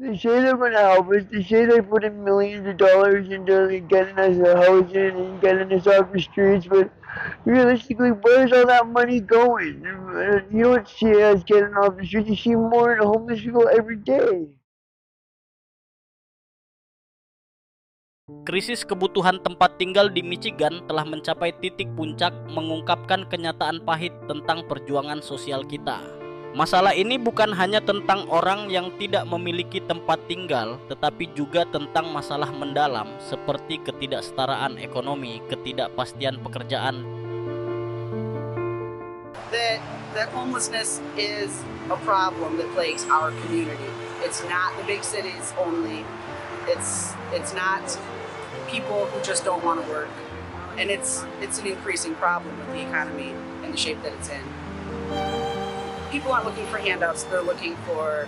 They say they're gonna help us. They say they put in millions of dollars into getting us a housing and getting us off the streets, but realistically, where's all that money going? You don't see us getting off the streets. You see more homeless people every day. Krisis kebutuhan tempat tinggal di Michigan telah mencapai titik puncak, mengungkapkan kenyataan pahit tentang perjuangan sosial kita. Masalah ini bukan hanya tentang orang yang tidak memiliki tempat tinggal, tetapi juga tentang masalah mendalam seperti ketidaksetaraan ekonomi, ketidakpastian pekerjaan. That homelessness is a problem that plagues our community. It's not the big cities only. It's not people who just don't want to work, and it's an increasing problem with the economy and the shape that it's in. People aren't looking for handouts, they're looking for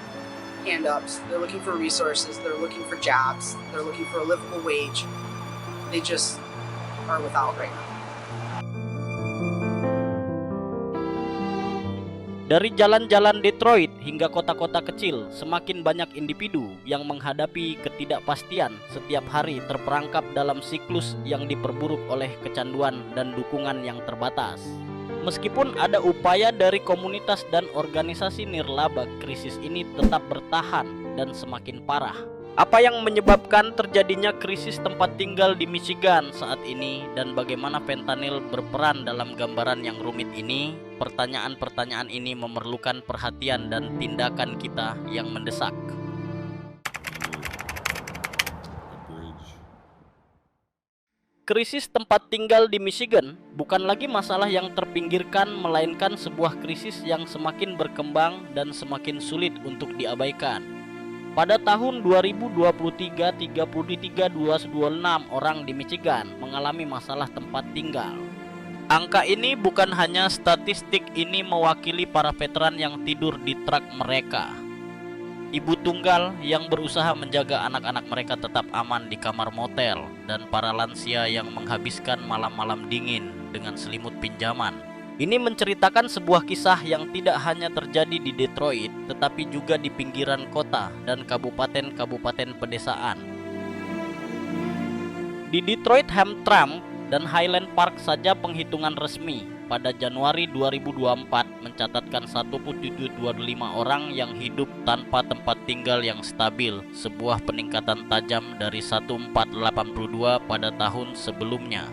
hand-ups, they're looking for resources, they're looking for jobs, they're looking for a livable wage. They just are without right now. Dari jalan-jalan Detroit hingga kota-kota kecil, semakin banyak individu yang menghadapi ketidakpastian setiap hari terperangkap dalam siklus yang diperburuk oleh kecanduan dan dukungan yang terbatas. Meskipun ada upaya dari komunitas dan organisasi nirlaba, krisis ini tetap bertahan dan semakin parah. Apa yang menyebabkan terjadinya krisis tempat tinggal di Michigan saat ini dan bagaimana fentanyl berperan dalam gambaran yang rumit ini? Pertanyaan-pertanyaan ini memerlukan perhatian dan tindakan kita yang mendesak. Krisis tempat tinggal di Michigan bukan lagi masalah yang terpinggirkan, melainkan sebuah krisis yang semakin berkembang dan semakin sulit untuk diabaikan. Pada tahun 2023, 33.226 orang di Michigan mengalami masalah tempat tinggal. Angka ini bukan hanya statistik, ini mewakili para veteran yang tidur di truk mereka, ibu tunggal yang berusaha menjaga anak-anak mereka tetap aman di kamar motel, dan para lansia yang menghabiskan malam-malam dingin dengan selimut pinjaman. Ini menceritakan sebuah kisah yang tidak hanya terjadi di Detroit, tetapi juga di pinggiran kota dan kabupaten-kabupaten pedesaan. Di Detroit, Hamtramck dan Highland Park saja penghitungan resmi pada Januari 2024 mencatatkan 1,725 orang yang hidup tanpa tempat tinggal yang stabil, sebuah peningkatan tajam dari 1,482 pada tahun sebelumnya.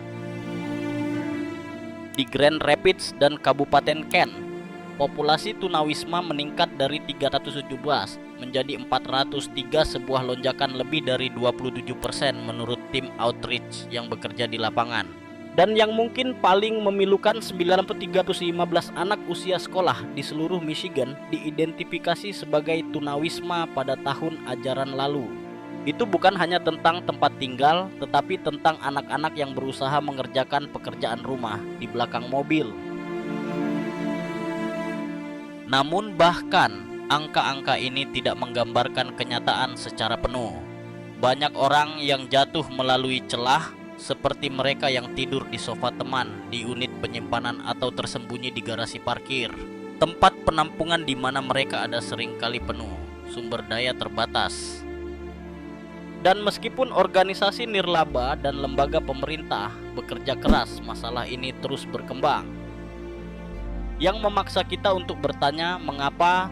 Di Grand Rapids dan Kabupaten Kent, populasi tunawisma meningkat dari 317 menjadi 403, sebuah lonjakan lebih dari 27% menurut tim outreach yang bekerja di lapangan. Dan yang mungkin paling memilukan, 9.315 anak usia sekolah di seluruh Michigan diidentifikasi sebagai tunawisma pada tahun ajaran lalu. Itu bukan hanya tentang tempat tinggal, tetapi tentang anak-anak yang berusaha mengerjakan pekerjaan rumah di belakang mobil. Namun bahkan angka-angka ini tidak menggambarkan kenyataan secara penuh. Banyak orang yang jatuh melalui celah, seperti mereka yang tidur di sofa teman, di unit penyimpanan, atau tersembunyi di garasi parkir, tempat penampungan di mana mereka ada seringkali penuh, sumber daya terbatas. Dan meskipun organisasi nirlaba dan lembaga pemerintah bekerja keras, masalah ini terus berkembang, yang memaksa kita untuk bertanya mengapa.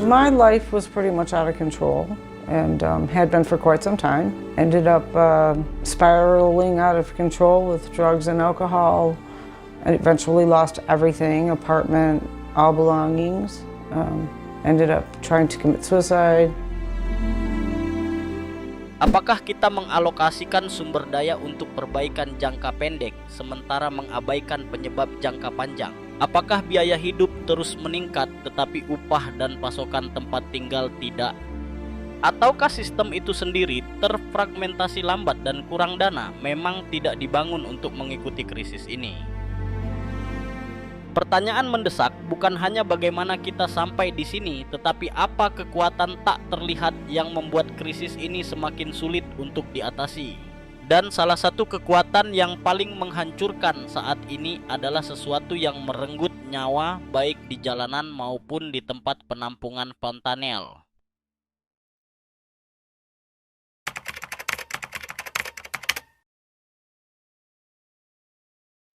My life was pretty much out of control and had been for quite some time. Ended up spiraling out of control with drugs and alcohol. I eventually lost everything, apartment, all belongings. Ended up trying to commit suicide. Apakah kita mengalokasikan sumber daya untuk perbaikan jangka pendek sementara mengabaikan penyebab jangka panjang? Apakah biaya hidup terus meningkat tetapi upah dan pasokan tempat tinggal tidak? Ataukah sistem itu sendiri terfragmentasi lambat dan kurang dana, memang tidak dibangun untuk mengikuti krisis ini? Pertanyaan mendesak bukan hanya bagaimana kita sampai di sini, tetapi apa kekuatan tak terlihat yang membuat krisis ini semakin sulit untuk diatasi. Dan salah satu kekuatan yang paling menghancurkan saat ini adalah sesuatu yang merenggut nyawa baik di jalanan maupun di tempat penampungan fentanyl.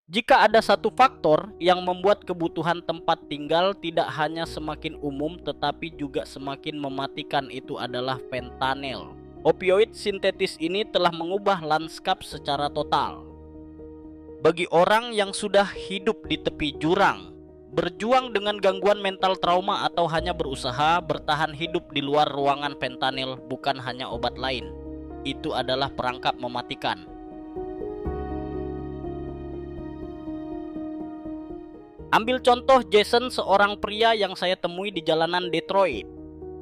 Jika ada satu faktor yang membuat kebutuhan tempat tinggal tidak hanya semakin umum tetapi juga semakin mematikan, itu adalah fentanyl. Opioid sintetis ini telah mengubah lanskap secara total. Bagi orang yang sudah hidup di tepi jurang, berjuang dengan gangguan mental trauma atau hanya berusaha bertahan hidup di luar ruangan fentanyl bukan hanya obat lain. Itu adalah perangkap mematikan. Ambil contoh Jason, seorang pria yang saya temui di jalanan Detroit.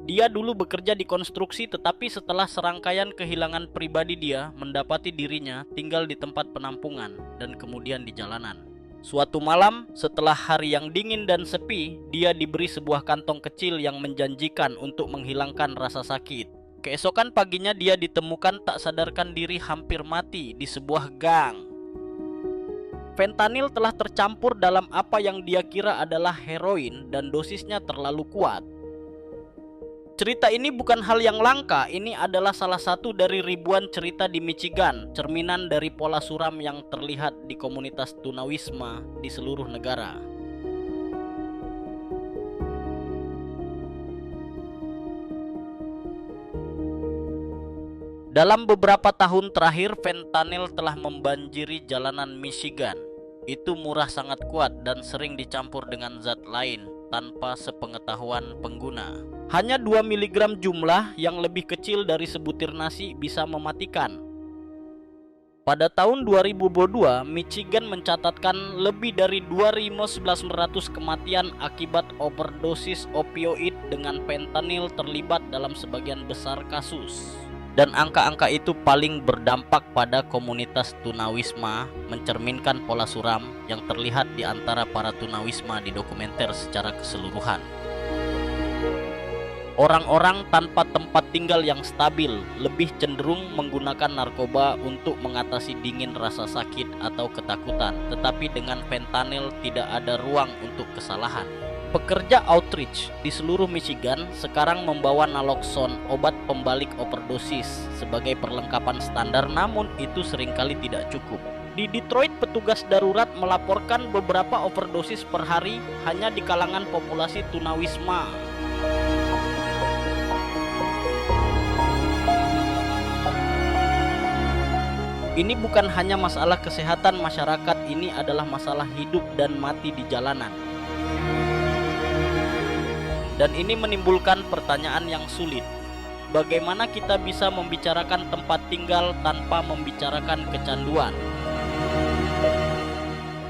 Dia dulu bekerja di konstruksi, tetapi setelah serangkaian kehilangan pribadi dia mendapati dirinya tinggal di tempat penampungan dan kemudian di jalanan. Suatu malam, setelah hari yang dingin dan sepi, dia diberi sebuah kantong kecil yang menjanjikan untuk menghilangkan rasa sakit. Keesokan paginya dia ditemukan tak sadarkan diri hampir mati di sebuah gang. Fentanyl telah tercampur dalam apa yang dia kira adalah heroin dan dosisnya terlalu kuat. Cerita ini bukan hal yang langka, ini adalah salah satu dari ribuan cerita di Michigan, cerminan dari pola suram yang terlihat di komunitas tunawisma di seluruh negara. Dalam beberapa tahun terakhir, fentanyl telah membanjiri jalanan Michigan. Itu murah, sangat kuat, dan sering dicampur dengan zat lain tanpa sepengetahuan pengguna. Hanya 2 mg jumlah yang lebih kecil dari sebutir nasi bisa mematikan. Pada tahun 2022, Michigan mencatatkan lebih dari 2.900 kematian akibat overdosis opioid dengan fentanyl terlibat dalam sebagian besar kasus. Dan angka-angka itu paling berdampak pada komunitas tunawisma, mencerminkan pola suram yang terlihat di antara para tunawisma di dokumenter secara keseluruhan. Orang-orang tanpa tempat tinggal yang stabil lebih cenderung menggunakan narkoba untuk mengatasi dingin rasa sakit atau ketakutan, tetapi dengan fentanyl tidak ada ruang untuk kesalahan. Pekerja outreach di seluruh Michigan sekarang membawa naloxone, obat pembalik overdosis, sebagai perlengkapan standar, namun itu seringkali tidak cukup. Di Detroit, petugas darurat melaporkan beberapa overdosis per hari hanya di kalangan populasi tunawisma. Ini bukan hanya masalah kesehatan masyarakat, ini adalah masalah hidup dan mati di jalanan. Dan ini menimbulkan pertanyaan yang sulit. Bagaimana kita bisa membicarakan tempat tinggal tanpa membicarakan kecanduan?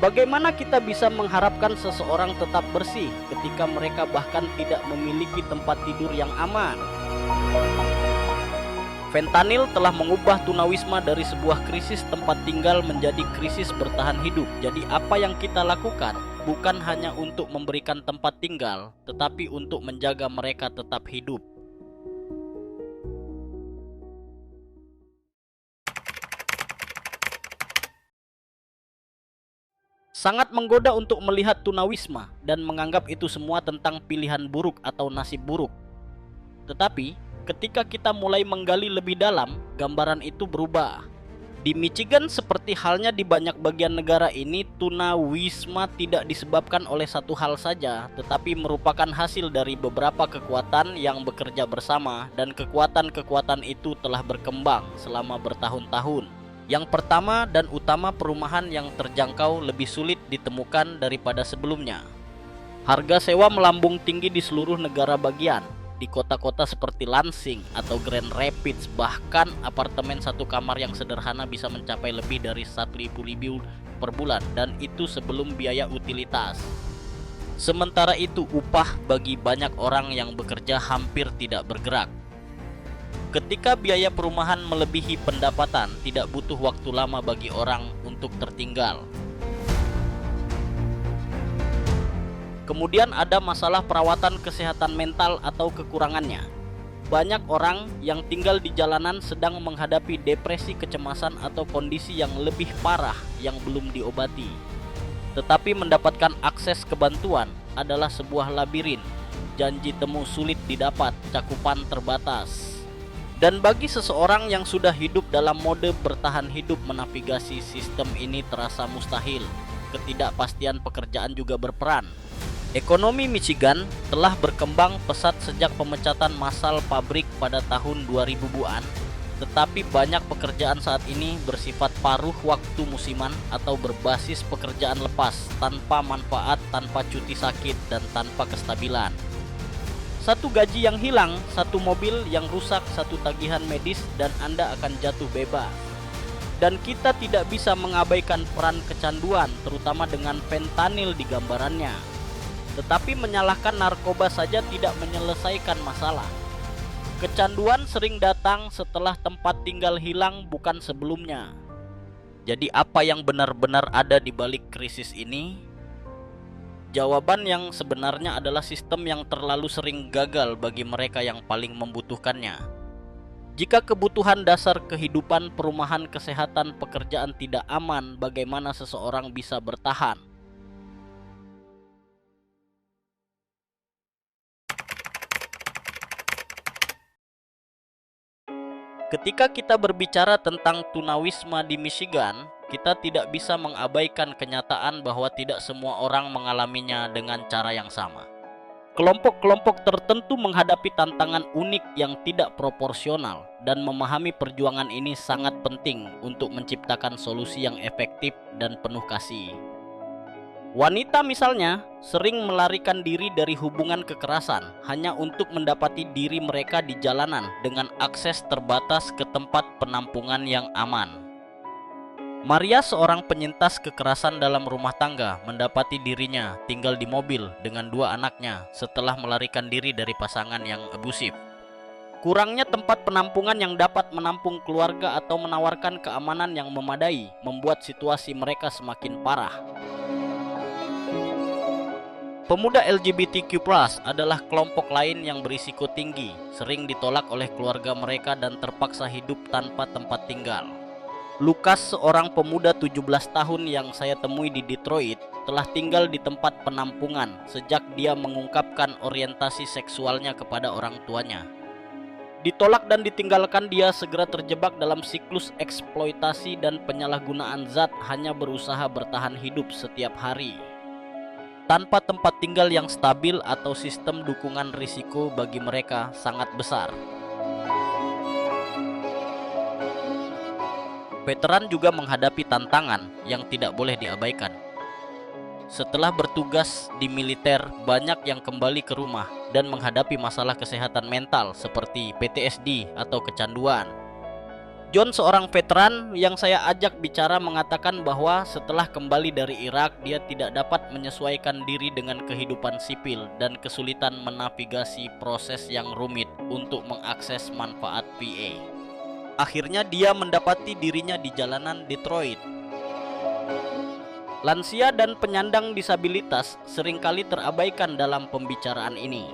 Bagaimana kita bisa mengharapkan seseorang tetap bersih ketika mereka bahkan tidak memiliki tempat tidur yang aman? Fentanyl telah mengubah tunawisma dari sebuah krisis tempat tinggal menjadi krisis bertahan hidup. Jadi apa yang kita lakukan bukan hanya untuk memberikan tempat tinggal, tetapi untuk menjaga mereka tetap hidup. Sangat menggoda untuk melihat tunawisma dan menganggap itu semua tentang pilihan buruk atau nasib buruk. Tetapi ketika kita mulai menggali lebih dalam, gambaran itu berubah. Di Michigan, seperti halnya di banyak bagian negara ini, tunawisma tidak disebabkan oleh satu hal saja, tetapi merupakan hasil dari beberapa kekuatan yang bekerja bersama, dan kekuatan-kekuatan itu telah berkembang selama bertahun-tahun. Yang pertama dan utama, perumahan yang terjangkau lebih sulit ditemukan daripada sebelumnya. Harga sewa melambung tinggi di seluruh negara bagian. Di kota-kota seperti Lansing atau Grand Rapids, bahkan apartemen satu kamar yang sederhana bisa mencapai lebih dari 1.000 per bulan, dan itu sebelum biaya utilitas. Sementara itu, upah bagi banyak orang yang bekerja hampir tidak bergerak. Ketika biaya perumahan melebihi pendapatan, tidak butuh waktu lama bagi orang untuk tertinggal. Kemudian ada masalah perawatan kesehatan mental atau kekurangannya. Banyak orang yang tinggal di jalanan sedang menghadapi depresi, kecemasan, atau kondisi yang lebih parah yang belum diobati. Tetapi mendapatkan akses ke bantuan adalah sebuah labirin. Janji temu sulit didapat, cakupan terbatas. Dan bagi seseorang yang sudah hidup dalam mode bertahan hidup, menavigasi sistem ini terasa mustahil. ketidakpastian pekerjaan juga berperan. Ekonomi Michigan telah berkembang pesat sejak pemecatan massal pabrik pada tahun 2000-an, tetapi banyak pekerjaan saat ini bersifat paruh waktu musiman atau berbasis pekerjaan lepas, tanpa manfaat, tanpa cuti sakit, dan tanpa kestabilan. Satu gaji yang hilang, satu mobil yang rusak, satu tagihan medis, dan Anda akan jatuh bebas. Dan kita tidak bisa mengabaikan peran kecanduan, terutama dengan fentanyl di gambarannya. Tetapi menyalahkan narkoba saja tidak menyelesaikan masalah. Kecanduan sering datang setelah tempat tinggal hilang, bukan sebelumnya. Jadi apa yang benar-benar ada di balik krisis ini? Jawaban yang sebenarnya adalah sistem yang terlalu sering gagal bagi mereka yang paling membutuhkannya. Jika kebutuhan dasar kehidupan, perumahan, kesehatan, pekerjaan tidak aman, bagaimana seseorang bisa bertahan? Ketika kita berbicara tentang tunawisma di Michigan, kita tidak bisa mengabaikan kenyataan bahwa tidak semua orang mengalaminya dengan cara yang sama. Kelompok-kelompok tertentu menghadapi tantangan unik yang tidak proporsional, dan memahami perjuangan ini sangat penting untuk menciptakan solusi yang efektif dan penuh kasih. Wanita misalnya sering melarikan diri dari hubungan kekerasan hanya untuk mendapati diri mereka di jalanan dengan akses terbatas ke tempat penampungan yang aman. Maria, seorang penyintas kekerasan dalam rumah tangga, mendapati dirinya tinggal di mobil dengan 2 anaknya setelah melarikan diri dari pasangan yang abusif. Kurangnya tempat penampungan yang dapat menampung keluarga atau menawarkan keamanan yang memadai membuat situasi mereka semakin parah. Pemuda LGBTQ+ adalah kelompok lain yang berisiko tinggi, sering ditolak oleh keluarga mereka dan terpaksa hidup tanpa tempat tinggal. Lukas, seorang pemuda 17 tahun yang saya temui di Detroit, telah tinggal di tempat penampungan sejak dia mengungkapkan orientasi seksualnya kepada orang tuanya. Ditolak dan ditinggalkan, dia segera terjebak dalam siklus eksploitasi dan penyalahgunaan zat, hanya berusaha bertahan hidup setiap hari. Tanpa tempat tinggal yang stabil atau sistem dukungan, risiko bagi mereka sangat besar. Veteran juga menghadapi tantangan yang tidak boleh diabaikan. Setelah bertugas di militer, banyak yang kembali ke rumah dan menghadapi masalah kesehatan mental seperti PTSD atau kecanduan. John, seorang veteran yang saya ajak bicara, mengatakan bahwa setelah kembali dari Irak, dia tidak dapat menyesuaikan diri dengan kehidupan sipil dan kesulitan menavigasi proses yang rumit untuk mengakses manfaat PA. Akhirnya dia mendapati dirinya di jalanan Detroit. Lansia dan penyandang disabilitas seringkali terabaikan dalam pembicaraan ini.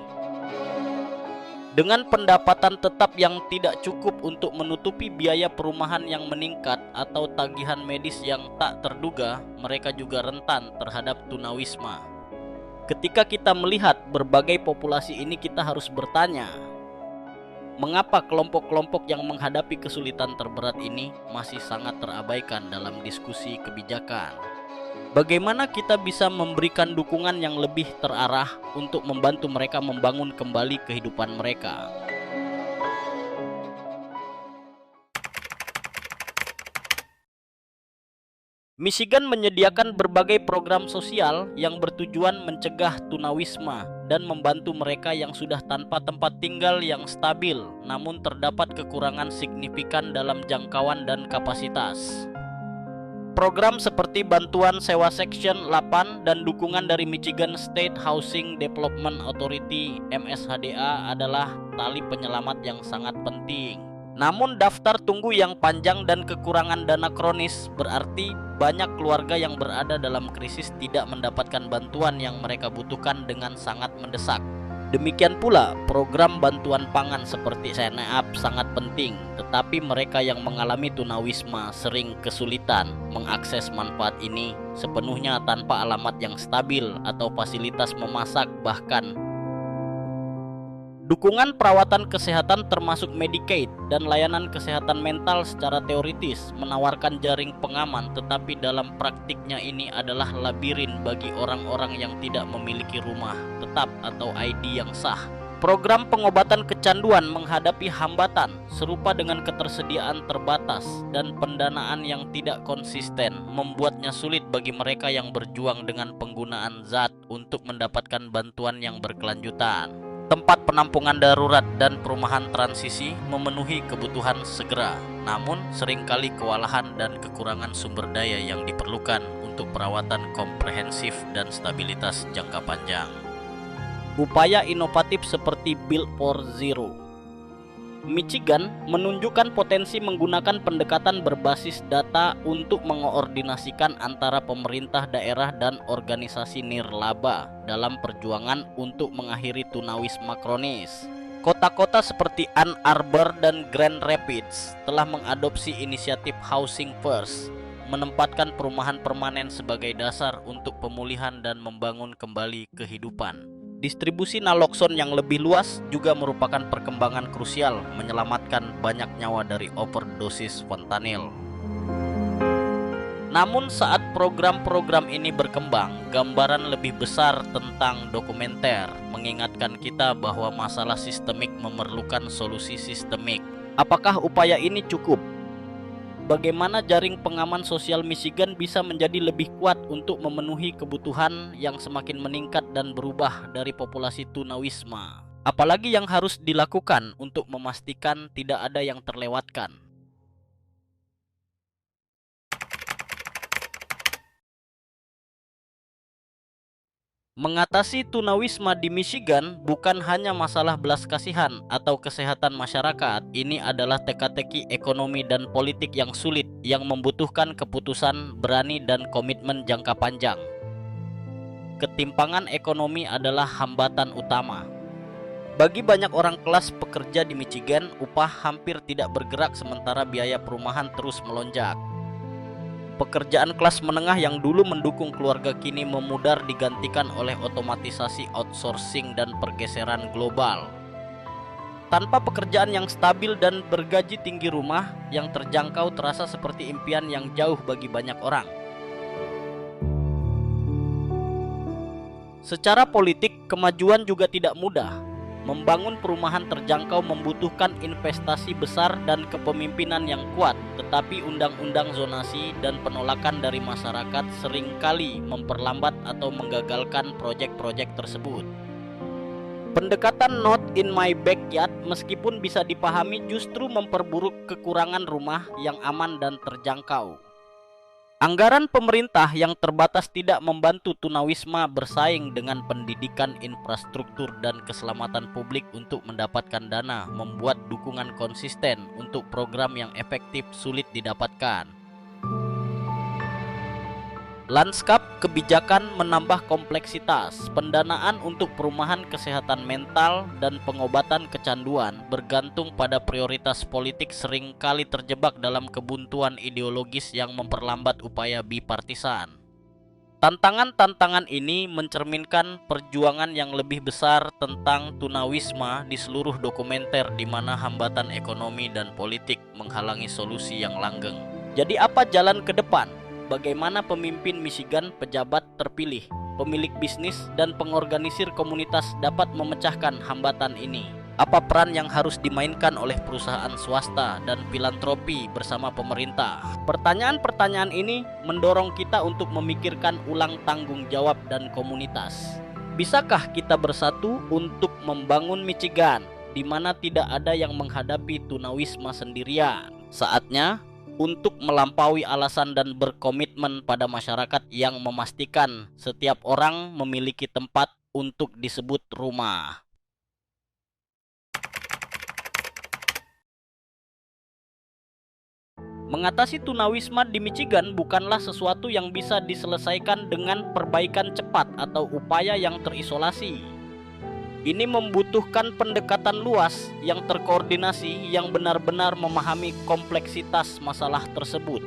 Dengan pendapatan tetap yang tidak cukup untuk menutupi biaya perumahan yang meningkat atau tagihan medis yang tak terduga, mereka juga rentan terhadap tunawisma. Ketika kita melihat berbagai populasi ini, kita harus bertanya, mengapa kelompok-kelompok yang menghadapi kesulitan terberat ini masih sangat terabaikan dalam diskusi kebijakan? Bagaimana kita bisa memberikan dukungan yang lebih terarah untuk membantu mereka membangun kembali kehidupan mereka? Michigan menyediakan berbagai program sosial yang bertujuan mencegah tunawisma dan membantu mereka yang sudah tanpa tempat tinggal yang stabil, namun terdapat kekurangan signifikan dalam jangkauan dan kapasitas. Program seperti bantuan sewa Section 8 dan dukungan dari Michigan State Housing Development Authority (MSHDA) adalah tali penyelamat yang sangat penting. Namun daftar tunggu yang panjang dan kekurangan dana kronis berarti banyak keluarga yang berada dalam krisis tidak mendapatkan bantuan yang mereka butuhkan dengan sangat mendesak. Demikian pula program bantuan pangan seperti SNAP sangat penting, tetapi mereka yang mengalami tunawisma sering kesulitan mengakses manfaat ini sepenuhnya tanpa alamat yang stabil atau fasilitas memasak. Bahkan Dukungan perawatan kesehatan termasuk Medicaid dan layanan kesehatan mental secara teoritis menawarkan jaring pengaman, tetapi dalam praktiknya ini adalah labirin bagi orang-orang yang tidak memiliki rumah tetap atau ID yang sah. Program pengobatan kecanduan menghadapi hambatan serupa dengan ketersediaan terbatas dan pendanaan yang tidak konsisten, membuatnya sulit bagi mereka yang berjuang dengan penggunaan zat untuk mendapatkan bantuan yang berkelanjutan. Tempat penampungan darurat dan perumahan transisi memenuhi kebutuhan segera, namun seringkali kewalahan dan kekurangan sumber daya yang diperlukan untuk perawatan komprehensif dan stabilitas jangka panjang. Upaya inovatif seperti Build for Zero. Michigan menunjukkan potensi menggunakan pendekatan berbasis data untuk mengoordinasikan antara pemerintah daerah dan organisasi nirlaba dalam perjuangan untuk mengakhiri tunawisma kronis. Kota-kota seperti Ann Arbor dan Grand Rapids telah mengadopsi inisiatif Housing First, menempatkan perumahan permanen sebagai dasar untuk pemulihan dan membangun kembali kehidupan. Distribusi naloxone yang lebih luas juga merupakan perkembangan krusial menyelamatkan banyak nyawa dari overdosis fentanyl. Namun saat program-program ini berkembang, gambaran lebih besar tentang dokumenter mengingatkan kita bahwa masalah sistemik memerlukan solusi sistemik. Apakah upaya ini cukup? Bagaimana jaring pengaman sosial Michigan bisa menjadi lebih kuat untuk memenuhi kebutuhan yang semakin meningkat dan berubah dari populasi tunawisma? Apalagi yang harus dilakukan untuk memastikan tidak ada yang terlewatkan? Mengatasi tunawisma di Michigan bukan hanya masalah belas kasihan atau kesehatan masyarakat. Ini adalah teka-teki ekonomi dan politik yang sulit yang membutuhkan keputusan berani dan komitmen jangka panjang. Ketimpangan ekonomi adalah hambatan utama. Bagi banyak orang kelas pekerja di Michigan, upah hampir tidak bergerak sementara biaya perumahan terus melonjak. Pekerjaan kelas menengah yang dulu mendukung keluarga kini memudar digantikan oleh otomatisasi, outsourcing, dan pergeseran global. Tanpa pekerjaan yang stabil dan bergaji tinggi, rumah yang terjangkau terasa seperti impian yang jauh bagi banyak orang. Secara politik, kemajuan juga tidak mudah. Membangun perumahan terjangkau membutuhkan investasi besar dan kepemimpinan yang kuat, tetapi undang-undang zonasi dan penolakan dari masyarakat seringkali memperlambat atau menggagalkan proyek-proyek tersebut. Pendekatan not in my backyard meskipun bisa dipahami justru memperburuk kekurangan rumah yang aman dan terjangkau. Anggaran pemerintah yang terbatas tidak membantu tunawisma bersaing dengan pendidikan, infrastruktur, dan keselamatan publik untuk mendapatkan dana, membuat dukungan konsisten untuk program yang efektif sulit didapatkan. Lanskap kebijakan menambah kompleksitas. Pendanaan untuk perumahan kesehatan mental dan pengobatan kecanduan bergantung pada prioritas politik, seringkali terjebak dalam kebuntuan ideologis yang memperlambat upaya bipartisan. Tantangan-tantangan ini mencerminkan perjuangan yang lebih besar tentang tunawisma di seluruh dokumenter, di mana hambatan ekonomi dan politik menghalangi solusi yang langgeng. Jadi apa jalan ke depan? Bagaimana pemimpin Michigan, pejabat terpilih, pemilik bisnis, dan pengorganisir komunitas dapat memecahkan hambatan ini? Apa peran yang harus dimainkan oleh perusahaan swasta dan filantropi bersama pemerintah? Pertanyaan-pertanyaan ini mendorong kita untuk memikirkan ulang tanggung jawab dan komunitas. Bisakah kita bersatu untuk membangun Michigan di mana tidak ada yang menghadapi tunawisma sendirian? Saatnya untuk melampaui alasan dan berkomitmen pada masyarakat yang memastikan setiap orang memiliki tempat untuk disebut rumah. Mengatasi tunawisma di Michigan bukanlah sesuatu yang bisa diselesaikan dengan perbaikan cepat atau upaya yang terisolasi. Ini membutuhkan pendekatan luas yang terkoordinasi, yang benar-benar memahami kompleksitas masalah tersebut.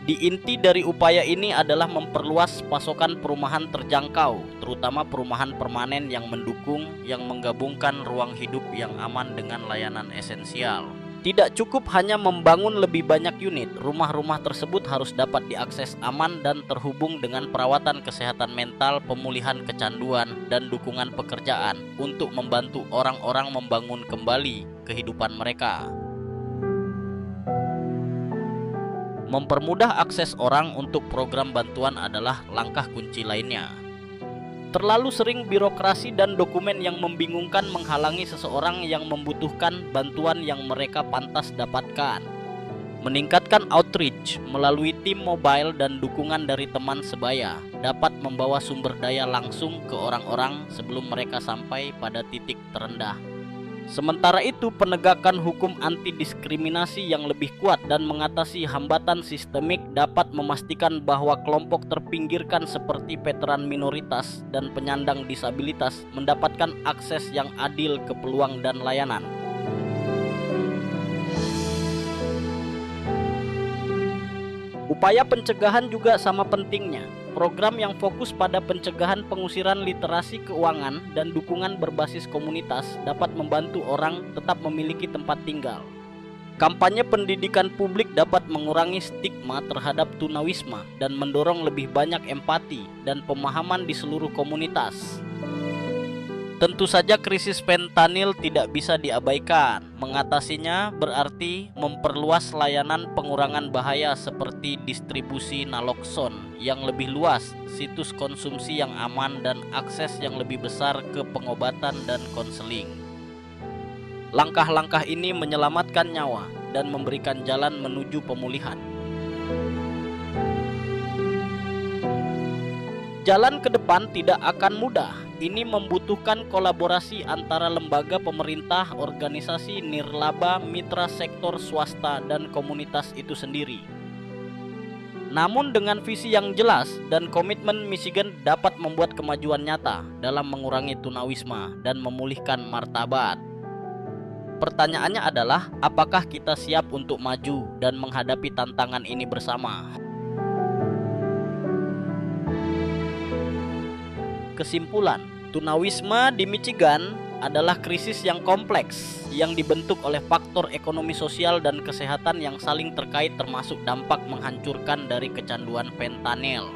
Di inti dari upaya ini adalah memperluas pasokan perumahan terjangkau, terutama perumahan permanen yang mendukung, yang menggabungkan ruang hidup yang aman dengan layanan esensial. Tidak cukup hanya membangun lebih banyak unit, rumah-rumah tersebut harus dapat diakses aman dan terhubung dengan perawatan kesehatan mental, pemulihan kecanduan, dan dukungan pekerjaan untuk membantu orang-orang membangun kembali kehidupan mereka. Mempermudah akses orang untuk program bantuan adalah langkah kunci lainnya. Terlalu sering birokrasi dan dokumen yang membingungkan menghalangi seseorang yang membutuhkan bantuan yang mereka pantas dapatkan. Meningkatkan outreach melalui tim mobile dan dukungan dari teman sebaya dapat membawa sumber daya langsung ke orang-orang sebelum mereka sampai pada titik terendah. Sementara itu, penegakan hukum anti-diskriminasi yang lebih kuat dan mengatasi hambatan sistemik dapat memastikan bahwa kelompok terpinggirkan seperti veteran minoritas dan penyandang disabilitas mendapatkan akses yang adil ke peluang dan layanan. Upaya pencegahan juga sama pentingnya. Program yang fokus pada pencegahan pengusiran literasi keuangan dan dukungan berbasis komunitas dapat membantu orang tetap memiliki tempat tinggal. Kampanye pendidikan publik dapat mengurangi stigma terhadap tunawisma dan mendorong lebih banyak empati dan pemahaman di seluruh komunitas. Tentu saja krisis fentanyl tidak bisa diabaikan. Mengatasinya berarti memperluas layanan pengurangan bahaya seperti distribusi naloxone yang lebih luas, situs konsumsi yang aman, dan akses yang lebih besar ke pengobatan dan konseling. Langkah-langkah ini menyelamatkan nyawa dan memberikan jalan menuju pemulihan. Jalan ke depan tidak akan mudah. Ini membutuhkan kolaborasi antara lembaga pemerintah, organisasi nirlaba, mitra sektor swasta, dan komunitas itu sendiri. Namun dengan visi yang jelas dan komitmen, Michigan dapat membuat kemajuan nyata dalam mengurangi tunawisma dan memulihkan martabat. Pertanyaannya adalah, apakah kita siap untuk maju dan menghadapi tantangan ini bersama? Kesimpulan, tunawisma di Michigan adalah krisis yang kompleks yang dibentuk oleh faktor ekonomi sosial dan kesehatan yang saling terkait, termasuk dampak menghancurkan dari kecanduan fentanyl.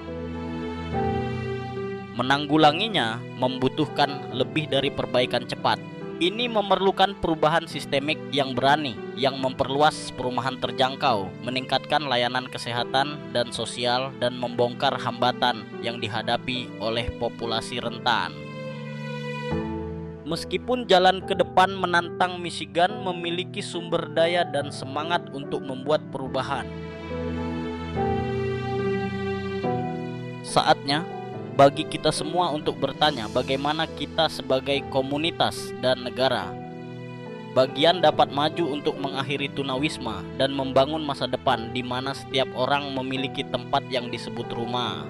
Menanggulanginya membutuhkan lebih dari perbaikan cepat. Ini memerlukan perubahan sistemik yang berani, yang memperluas perumahan terjangkau, meningkatkan layanan kesehatan dan sosial, dan membongkar hambatan yang dihadapi oleh populasi rentan. Meskipun jalan ke depan menantang, Michigan memiliki sumber daya dan semangat untuk membuat perubahan. Saatnya bagi kita semua untuk bertanya bagaimana kita sebagai komunitas dan negara bagian dapat maju untuk mengakhiri tunawisma dan membangun masa depan di mana setiap orang memiliki tempat yang disebut rumah.